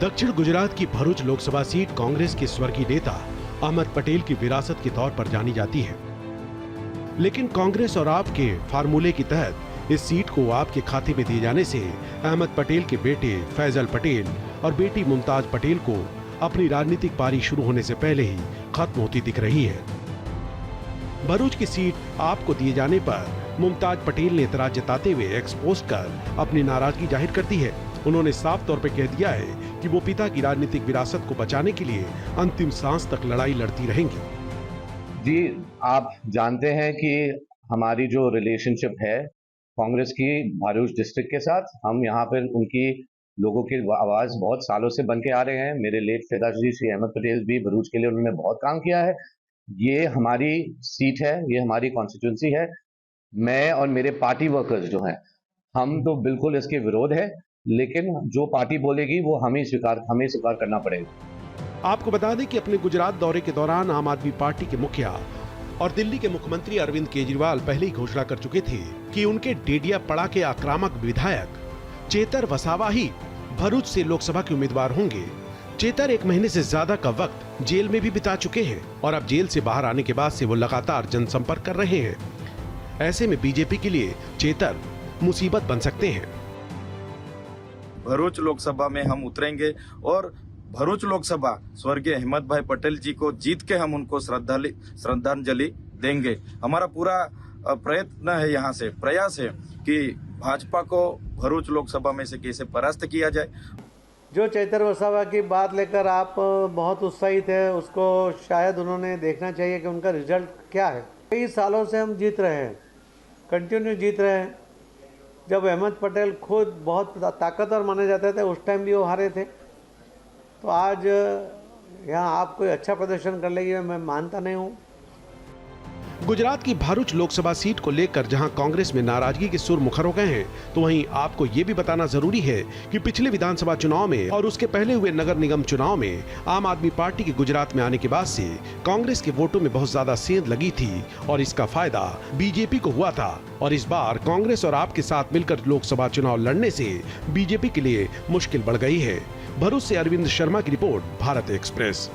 दक्षिण गुजरात की भरूच लोकसभा सीट कांग्रेस के स्वर्गीय नेता अहमद पटेल की विरासत के तौर पर जानी जाती है, लेकिन कांग्रेस और आप के फार्मूले के तहत इस सीट को आपके खाते में दिए जाने से अहमद पटेल के बेटे फैजल पटेल और बेटी मुमताज पटेल को अपनी राजनीतिक पारी शुरू होने से पहले ही खत्म होती दिख रही है। भरूच की सीट आपको दिए जाने पर मुमताज पटेल ने एतराज जताते हुए एक्स पोस्ट कर अपनी नाराजगी जाहिर कर दी है। उन्होंने साफ तौर पर कह दिया है कि वो पिता की राजनीतिक विरासत को बचाने के लिए अंतिम सांस तक लड़ाई लड़ती रहेंगी। जी, आप जानते हैं कि हमारी जो रिलेशनशिप है कांग्रेस की भरूच डिस्ट्रिक्ट के साथ, हम यहाँ पर उनकी लोगों की आवाज बहुत सालों से बन के आ रहे हैं। मेरे लेट पिताजी श्री अहमद पटेल भी भरूच के लिए उन्होंने बहुत काम किया है। ये हमारी सीट है, ये हमारी कॉन्स्टिट्यूंसी है। मैं और मेरे पार्टी वर्कर्स जो हैं, हम तो बिल्कुल इसके विरोध है, लेकिन जो पार्टी बोलेगी वो हमें स्वीकार करना पड़ेगा। आपको बता दें कि अपने गुजरात दौरे के दौरान आम आदमी पार्टी के मुखिया और दिल्ली के मुख्यमंत्री अरविंद केजरीवाल पहले ही घोषणा कर चुके थे कि उनके डेडियापाड़ा के आक्रामक विधायक चेतर वसावा ही भरूच से लोकसभा के उम्मीदवार होंगे। चेतर 1 महीने से ज्यादा का वक्त जेल में भी बिता चुके हैं और अब जेल से बाहर आने के बाद से वो लगातार जनसंपर्क कर रहे हैं। ऐसे में बीजेपी के लिए चेतर मुसीबत बन सकते हैं। भरूच लोकसभा में हम उतरेंगे और भरूच लोकसभा स्वर्गीय अहमद भाई पटेल जी को जीत के हम उनको श्रद्धांजलि देंगे। हमारा पूरा प्रयत्न है, यहाँ से प्रयास है कि भाजपा को भरूच लोकसभा में से कैसे परास्त किया जाए। जो चेतर वसावा की बात लेकर आप बहुत उत्साहित है, उसको शायद उन्होंने देखना चाहिए कि उनका रिजल्ट क्या है। कई सालों से हम जीत रहे हैं, कंटिन्यू जीत रहे हैं। जब अहमद पटेल खुद बहुत ताकतवर माने जाते थे, उस टाइम भी वो हारे थे। तो आज यहाँ आप कोई अच्छा प्रदर्शन कर लेंगे, मैं मानता नहीं हूँ। गुजरात की भरूच लोकसभा सीट को लेकर जहां कांग्रेस में नाराजगी के सुर मुखर हो गए हैं, तो वहीं आपको ये भी बताना जरूरी है कि पिछले विधानसभा चुनाव में और उसके पहले हुए नगर निगम चुनाव में आम आदमी पार्टी के गुजरात में आने के बाद से कांग्रेस के वोटों में बहुत ज्यादा सेंध लगी थी और इसका फायदा बीजेपी को हुआ था। और इस बार कांग्रेस और आप के साथ मिलकर लोकसभा चुनाव लड़ने से बीजेपी के लिए मुश्किल बढ़ गई है। भरूच से अरविंद शर्मा की रिपोर्ट, भारत एक्सप्रेस।